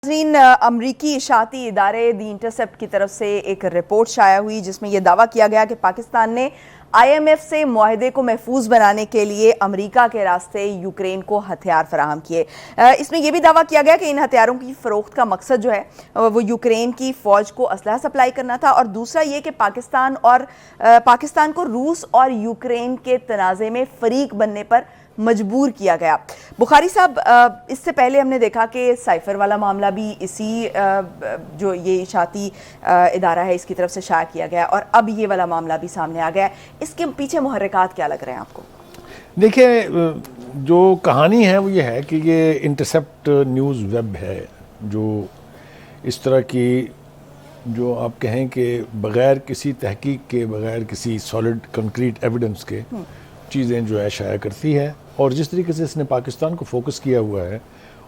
ناظرین، امریکی اشاعتی ادارے دی انٹرسیپٹ کی طرف سے ایک رپورٹ شائع ہوئی جس میں یہ دعویٰ کیا گیا کہ پاکستان نے آئی ایم ایف سے معاہدے کو محفوظ بنانے کے لیے امریکہ کے راستے یوکرین کو ہتھیار فراہم کیے۔ اس میں یہ بھی دعویٰ کیا گیا کہ ان ہتھیاروں کی فروخت کا مقصد جو ہے وہ یوکرین کی فوج کو اسلحہ سپلائی کرنا تھا، اور دوسرا یہ کہ پاکستان کو روس اور یوکرین کے تنازع میں فریق بننے پر مجبور کیا گیا۔ بخاری صاحب، اس سے پہلے ہم نے دیکھا کہ سائفر والا معاملہ بھی اسی جو یہ اشاعتی ادارہ ہے اس کی طرف سے شائع کیا گیا، اور اب یہ والا معاملہ بھی سامنے آ گیا ہے۔ اس کے پیچھے محرکات کیا لگ رہے ہیں آپ کو؟ دیکھیں، جو کہانی ہے وہ یہ ہے کہ یہ انٹرسیپٹ نیوز ویب ہے جو اس طرح کی، جو آپ کہیں کہ بغیر کسی تحقیق کے، بغیر کسی سالڈ کنکریٹ ایویڈنس کے چیزیں جو ہے شائع کرتی ہے، اور جس طریقے سے اس نے پاکستان کو فوکس کیا ہوا ہے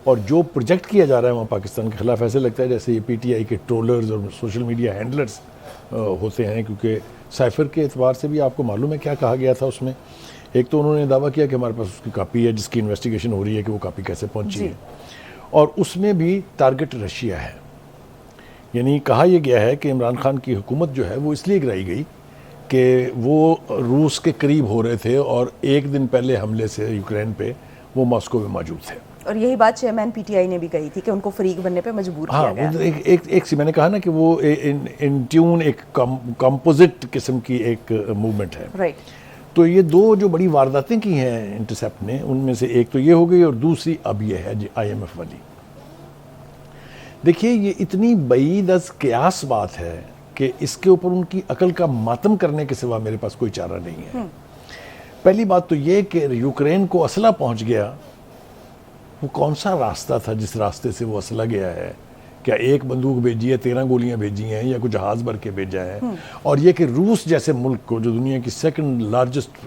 اور جو پروجیکٹ کیا جا رہا ہے وہاں پاکستان کے خلاف، ایسے لگتا ہے جیسے یہ پی ٹی آئی کے ٹرولرز اور سوشل میڈیا ہینڈلرز ہوتے ہیں، کیونکہ سائفر کے اعتبار سے بھی آپ کو معلوم ہے کیا کہا گیا تھا اس میں۔ ایک تو انہوں نے دعویٰ کیا کہ ہمارے پاس اس کی کاپی ہے جس کی انویسٹیگیشن ہو رہی ہے کہ وہ کاپی کیسے پہنچی ہے، اور اس میں بھی ٹارگٹ رشیا ہے۔ یعنی کہا یہ گیا ہے کہ عمران خان کی حکومت جو ہے وہ اس لیے گرائی گئی کہ وہ روس کے قریب ہو رہے تھے، اور ایک دن پہلے حملے سے یوکرین پہ وہ ماسکو میں موجود تھے، اور یہی بات چیئرمین پی ٹی آئی نے بھی کہی تھی کہ ان کو فریق بننے پہ مجبور کیا گیا۔ ایک سی میں نے کہا نا کہ وہ ان ٹیون ایک کمپوزٹ قسم کی ایک موومنٹ ہے۔ رائٹ۔ تو یہ دو جو بڑی وارداتیں کی ہیں انٹرسیپٹ نے، ان میں سے ایک تو یہ ہو گئی، اور دوسری اب یہ ہے آئی ایم ایف والی۔ دیکھیے، یہ اتنی بعید از قیاس بات ہے کہ اس کے اوپر ان کی عقل کا ماتم کرنے کے سوا میرے پاس کوئی چارہ نہیں ہے۔ پہلی بات تو یہ کہ یوکرین کو اسلحہ پہنچ گیا، وہ کون سا راستہ تھا جس راستے سے وہ اسلحہ گیا ہے؟ کیا ایک بندوق بھیجی ہے، 13 گولیاں بھیجی ہیں، یا کچھ جہاز بھر کے بھیجا ہے؟ اور یہ کہ روس جیسے ملک کو، جو دنیا کی سیکنڈ لارجسٹ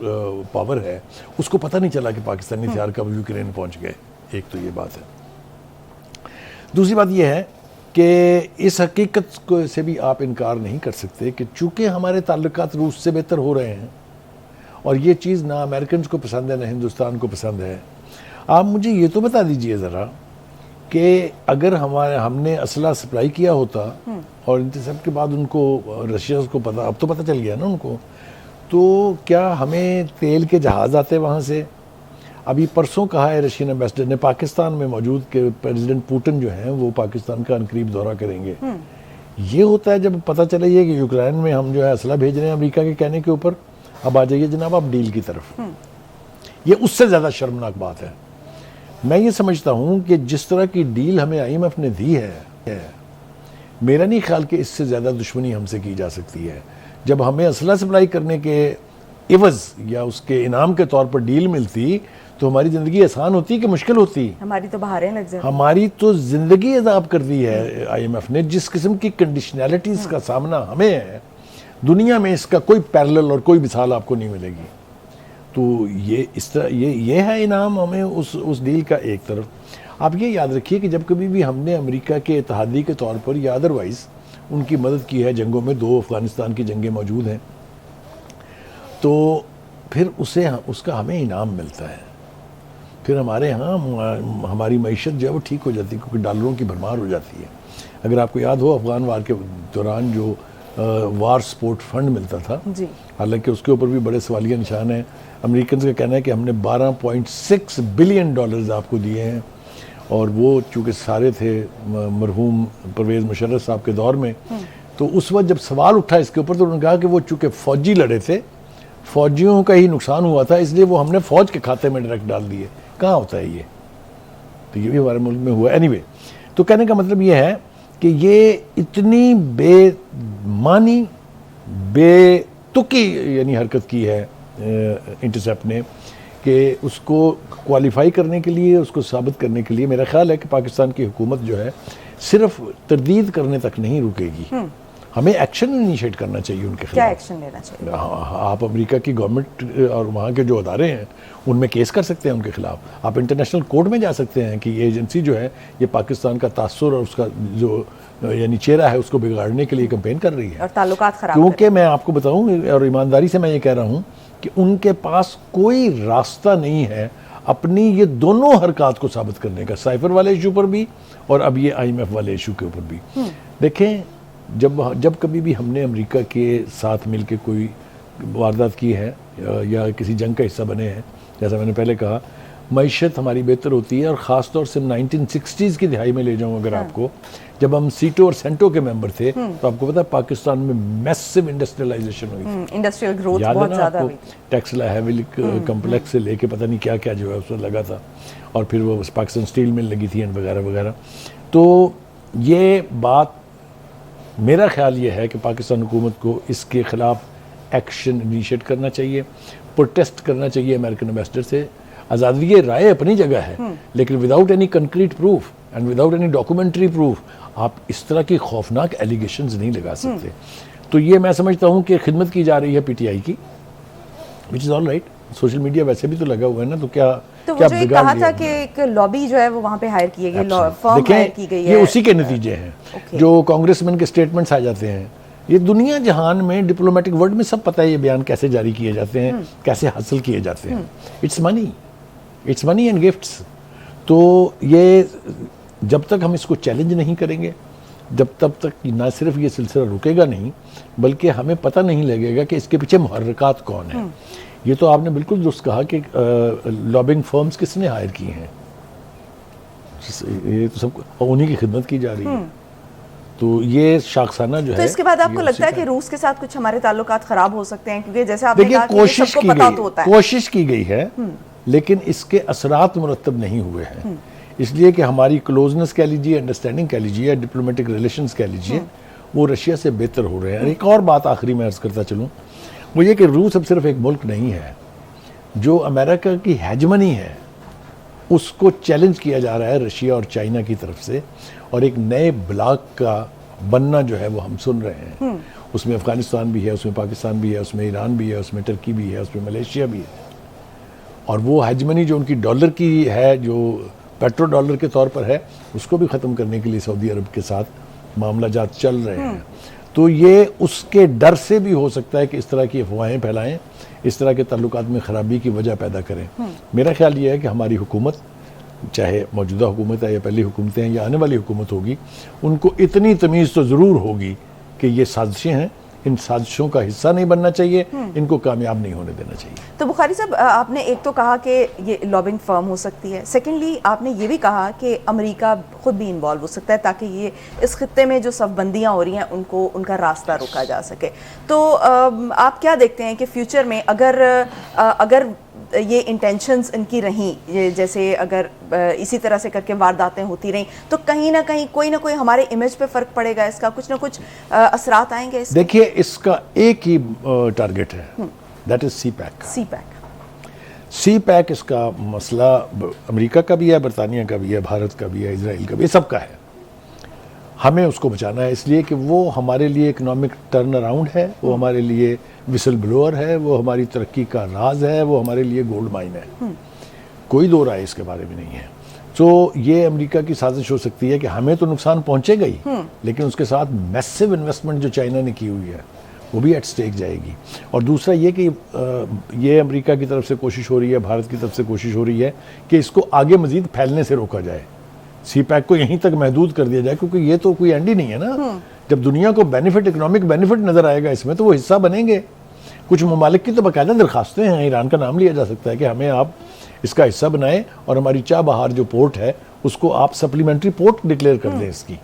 پاور ہے، اس کو پتہ نہیں چلا کہ پاکستانی ہتھیار کب یوکرین پہنچ گئے۔ ایک تو یہ بات ہے۔ دوسری بات یہ ہے کہ اس حقیقت سے بھی آپ انکار نہیں کر سکتے کہ چونکہ ہمارے تعلقات روس سے بہتر ہو رہے ہیں، اور یہ چیز نہ امریکنز کو پسند ہے نہ ہندوستان کو پسند ہے۔ آپ مجھے یہ تو بتا دیجئے ذرا کہ اگر ہم نے اسلحہ سپلائی کیا ہوتا، اور انٹرسیپٹ کے بعد ان کو رشیا کو پتہ، اب تو پتہ چل گیا نا ان کو، تو کیا ہمیں تیل کے جہاز آتے وہاں سے؟ ابھی پرسوں کہا ہے رشین ایمبیسڈر نے پاکستان میں موجود کہ پریزیڈنٹ پوٹن جو ہیں وہ پاکستان کا عنقریب دورہ کریں گے۔ یہ ہوتا ہے جب پتہ چلے یہ کہ یوکرین میں ہم جو ہے اسلحہ بھیج رہے ہیں امریکہ کے کہنے کے اوپر، اب آ جائیے جناب آپ ڈیل کی طرف۔ یہ اس سے زیادہ شرمناک بات ہے۔ میں یہ سمجھتا ہوں کہ جس طرح کی ڈیل ہمیں آئی ایم ایف نے دی ہے، میرا نہیں خیال کہ اس سے زیادہ دشمنی ہم سے کی جا سکتی ہے۔ جب ہمیں اسلحہ سپلائی کرنے کے عوض یا اس کے انعام کے طور پر ڈیل ملتی تو ہماری زندگی آسان ہوتی کہ مشکل ہوتی؟ ہماری تو بہاریں لگ جاتی۔ ہماری تو زندگی عذاب کر دی ہے آئی ایم ایف نے۔ جس قسم کی کنڈیشنلٹیز کا سامنا ہمیں ہے، دنیا میں اس کا کوئی پیرلل اور کوئی مثال آپ کو نہیں ملے گی۔ تو یہ اس طرح یہ ہے انعام ہمیں اس ڈیل کا۔ ایک طرف آپ یہ یاد رکھیے کہ جب کبھی بھی ہم نے امریکہ کے اتحادی کے طور پر یا ادروائز ان کی مدد کی ہے جنگوں میں، 2 افغانستان کی جنگیں موجود ہیں، تو پھر اس کا ہمیں انعام ملتا ہے۔ پھر ہمارے ہاں ہماری معیشت جو ہے وہ ٹھیک ہو جاتی ہے، کیونکہ ڈالروں کی بھرمار ہو جاتی ہے۔ اگر آپ کو یاد ہو افغان وار کے دوران جو وار سپورٹ فنڈ ملتا تھا، حالانکہ اس کے اوپر بھی بڑے سوالیہ نشان ہیں۔ امریکنز کا کہنا ہے کہ ہم نے $12.6 بلین آپ کو دیے ہیں، اور وہ چونکہ سارے تھے مرحوم پرویز مشرف صاحب کے دور میں، تو اس وقت جب سوال اٹھا اس کے اوپر تو انہوں نے کہا کہ وہ چونکہ فوجی لڑے تھے، فوجیوں کا ہی نقصان ہوا تھا، اس لیے وہ ہم نے فوج کے کھاتے میں ڈائریکٹ ڈال دیے۔ کہاں ہوتا ہے یہ؟ تو یہ بھی ہمارے ملک میں ہوا۔ اینی وے، تو کہنے کا مطلب یہ ہے کہ یہ اتنی بے معنی، بے تکی یعنی حرکت کی ہے انٹرسیپٹ نے، کہ اس کو کوالیفائی کرنے کے لیے، اس کو ثابت کرنے کے لیے، میرا خیال ہے کہ پاکستان کی حکومت جو ہے صرف تردید کرنے تک نہیں رکے گی، ہمیں ایکشن انیشیٹ کرنا چاہیے ان کے خلاف۔ کیا ایکشن لینا چاہیے؟ آپ امریکہ کی گورنمنٹ اور وہاں کے جو ادارے ہیں ان میں کیس کر سکتے ہیں ان کے خلاف۔ آپ انٹرنیشنل کورٹ میں جا سکتے ہیں کہ یہ ایجنسی جو ہے یہ پاکستان کا تاثر اور اس کا جو یعنی چہرہ ہے اس کو بگاڑنے کے لیے کمپین کر رہی ہے، اور تعلقات خراب۔ کیونکہ میں آپ کو بتاؤں اور ایمانداری سے میں یہ کہہ رہا ہوں کہ ان کے پاس کوئی راستہ نہیں ہے اپنی یہ دونوں حرکات کو ثابت کرنے کا، سائفر والے ایشو پر بھی اور اب یہ آئی ایم ایف والے ایشو کے اوپر بھی. دیکھیں جب کبھی بھی ہم نے امریکہ کے ساتھ مل کے کوئی واردات کی ہے یا کسی جنگ کا حصہ بنے ہیں، جیسا میں نے پہلے کہا، معیشت ہماری بہتر ہوتی ہے. اور خاص طور سے 1960s کی دہائی میں لے جاؤں اگر آپ کو، جب ہم سیٹو اور سینٹو کے ممبر تھے تو آپ کو پتا پاکستان میں میسو انڈسٹریلائزیشن ہوئی تھی. انڈسٹریل گروتھ یاد ہے بہت نا زیادہ آپ کو، ہوئی. ٹیکسلا ہیویلک کمپلیکس سے لے کے پتہ نہیں کیا کیا جو ہے اس میں لگا تھا، اور پھر وہ پاکستان اسٹیل مل لگی تھی وغیرہ وغیرہ. تو یہ بات، میرا خیال یہ ہے کہ پاکستان حکومت کو اس کے خلاف ایکشن انیشیٹ کرنا چاہیے، پروٹیسٹ کرنا چاہیے امریکن ایمبیسڈر سے. آزادی رائے اپنی جگہ ہے، لیکن without any concrete proof and without any documentary proof آپ اس طرح کی خوفناک ایلیگیشنز نہیں لگا سکتے. تو یہ میں سمجھتا ہوں کہ خدمت کی جا رہی ہے پی ٹی آئی کی، وچ از آل رائٹ. سوشل میڈیا ویسے بھی تو لگا ہوا ہے نا، تو کیا تو وہ جو کہا تھا کہ ایک لابی جو ہے وہ وہاں پہ ہائر کی گئی، فرم ہائر کی گئی ہے، یہ اسی کے نتیجے ہیں جو کانگریس مین کے سٹیٹمنٹس آ جاتے ہیں. یہ دنیا جہان میں ڈپلومیٹک ورلڈ میں سب پتہ ہے یہ بیان کیسے جاری کیے جاتے ہیں، کیسے حاصل کیے جاتے ہیں. It's money and gifts. تو یہ جب تک ہم اس کو چیلنج نہیں کریں گے، تب تک نہ صرف یہ سلسلہ رکے گا نہیں، بلکہ ہمیں پتہ نہیں لگے گا کہ اس کے پیچھے محرکات کون ہیں. یہ تو آپ نے بالکل درست کہا کہ لابنگ فرمز کس نے ہائر کی ہیں، یہ تو سب انہی کی خدمت کی جا رہی ہے. تو یہ شاخسانہ جو ہے. تو اس کے بعد آپ کو لگتا ہے کہ روس کے ساتھ کچھ ہمارے تعلقات خراب ہو سکتے ہیں؟ کیونکہ جیسے آپ نے کہا کہ سب کو پتہ تو ہوتا ہے. کوشش کی گئی ہے، لیکن اس کے اثرات مرتب نہیں ہوئے ہیں. اس لیے کہ ہماری کلوزنس کہہ لیجیے، انڈرسٹینڈنگ کہہ لیجیے، ڈپلومیٹک ریلیشنز کہہ لیجیے، وہ رشیا سے بہتر ہو رہے ہیں. ایک اور بات آخری میں عرض کرتا چلوں، وہ یہ کہ روس اب صرف ایک ملک نہیں ہے. جو امریکہ کی ہیجمنی ہے اس کو چیلنج کیا جا رہا ہے رشیا اور چائنا کی طرف سے، اور ایک نئے بلاک کا بننا جو ہے وہ ہم سن رہے ہیں. اس میں افغانستان بھی ہے، اس میں پاکستان بھی ہے، اس میں ایران بھی ہے، اس میں ترکی بھی ہے، اس میں ملیشیا بھی ہے. اور وہ ہیجمنی جو ان کی ڈالر کی ہے، جو پیٹرو ڈالر کے طور پر ہے، اس کو بھی ختم کرنے کے لیے سعودی عرب کے ساتھ معاملہ جات چل رہے ہیں. تو یہ اس کے ڈر سے بھی ہو سکتا ہے کہ اس طرح کی افواہیں پھیلائیں، اس طرح کے تعلقات میں خرابی کی وجہ پیدا کریں. میرا خیال یہ ہے کہ ہماری حکومت، چاہے موجودہ حکومت ہے یا پہلی حکومتیں ہیں یا آنے والی حکومت ہوگی، ان کو اتنی تمیز تو ضرور ہوگی کہ یہ سازشیں ہیں، ان سازشوں کا حصہ نہیں بننا چاہیے، ان کو کامیاب نہیں ہونے دینا چاہیے. تو بخاری صاحب، آپ نے ایک تو کہا کہ یہ لابنگ فرم ہو سکتی ہے، سیکنڈلی آپ نے یہ بھی کہا کہ امریکہ خود بھی انوالو ہو سکتا ہے تاکہ یہ اس خطے میں جو صف بندیاں ہو رہی ہیں ان کا راستہ روکا جا سکے. تو آپ کیا دیکھتے ہیں کہ فیوچر میں اگر یہ انٹینشنز ان کی رہیں، جیسے اگر اسی طرح سے کر کے وارداتیں ہوتی رہیں، تو کہیں نہ کہیں کوئی نہ کوئی ہمارے امیج پہ فرق پڑے گا، اس کا کچھ نہ کچھ اثرات آئیں گے؟ دیکھیے اس کا ایک ہی ٹارگٹ ہے، that is CPEC. CPEC اس کا مسئلہ امریکہ کا بھی ہے، برطانیہ کا بھی ہے، بھارت کا بھی ہے، اسرائیل کا بھی ہے، سب کا ہے. ہمیں اس کو بچانا ہے، اس لیے کہ وہ ہمارے لیے اکنامک ٹرن اراؤنڈ ہے، وہ ہمارے لیے وسل بلوور ہے، وہ ہماری ترقی کا راز ہے، وہ ہمارے لیے گولڈ مائن ہے. کوئی دو رائے اس کے بارے میں نہیں ہے. تو یہ امریکہ کی سازش ہو سکتی ہے کہ ہمیں تو نقصان پہنچے گا ہی، لیکن اس کے ساتھ میسو انویسٹمنٹ جو چائنا نے کی ہوئی ہے وہ بھی ایٹ سٹیک جائے گی. اور دوسرا یہ کہ یہ امریکہ کی طرف سے کوشش ہو رہی ہے، بھارت کی طرف سے کوشش ہو رہی ہے کہ اس کو آگے مزید پھیلنے سے روکا جائے، سی پیک کو یہیں تک محدود کر دیا جائے، کیونکہ یہ تو کوئی اینڈ ہی نہیں ہے نا. جب دنیا کو بینیفٹ، اکنامک بینیفٹ نظر آئے گا اس میں، تو وہ حصہ بنیں گے. کچھ ممالک کی تو باقاعدہ درخواستیں ہیں، ایران کا نام لیا جا سکتا ہے کہ ہمیں آپ اس کا حصہ بنائیں اور ہماری چاہ بہار جو پورٹ ہے اس کو آپ سپلیمنٹری پورٹ ڈکلیئر کر دیں اس کی.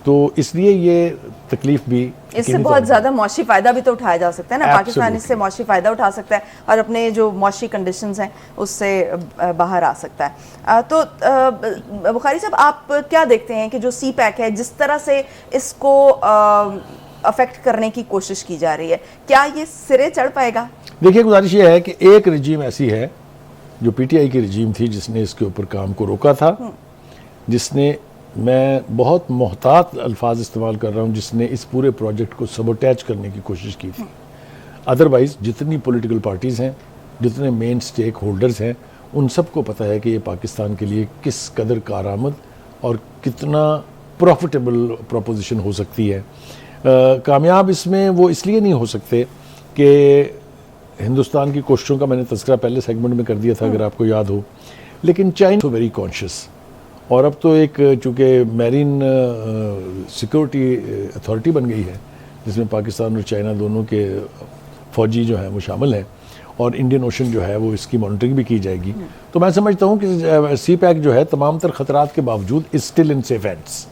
تو اس لیے یہ تکلیف بھی، اس سے بہت زیادہ معاشی فائدہ بھی تو اٹھایا جا سکتا ہے نا. پاکستان اس سے معاشی فائدہ اٹھا سکتا ہے اور اپنے جو معاشی کنڈیشنز ہیں اس سے باہر آ سکتا ہے. تو بخاری صاحب، آپ کیا دیکھتے ہیں کہ جو سی پیک ہے، جس طرح سے اس کو افیکٹ کرنے کی کوشش کی جا رہی ہے، کیا یہ سرے چڑھ پائے گا؟ دیکھیے گزارش یہ ہے کہ ایک رجیم ایسی ہے جو پی ٹی آئی کی رجیم تھی جس نے اس کے اوپر کام کو روکا تھا، جس نے، میں بہت محتاط الفاظ استعمال کر رہا ہوں، جس نے اس پورے پروجیکٹ کو سبوٹیج کرنے کی کوشش کی تھی. ادروائز جتنی پولیٹیکل پارٹیز ہیں، جتنے مین سٹیک ہولڈرز ہیں، ان سب کو پتہ ہے کہ یہ پاکستان کے لیے کس قدر کارآمد اور کتنا پروفیٹیبل پروپوزیشن ہو سکتی ہے. کامیاب اس میں وہ اس لیے نہیں ہو سکتے کہ ہندوستان کی کوششوں کا میں نے تذکرہ پہلے سیگمنٹ میں کر دیا تھا، اگر آپ کو یاد ہو. لیکن چائنا تو ویری کانشیس، اور اب تو ایک چونکہ میرین سیکورٹی اتھارٹی بن گئی ہے جس میں پاکستان اور چائنا دونوں کے فوجی جو ہیں وہ شامل ہیں، اور انڈین اوشن جو ہے وہ اس کی مانیٹرنگ بھی کی جائے گی. تو میں سمجھتا ہوں کہ سی پیک جو ہے تمام تر خطرات کے باوجود is still in safe hands.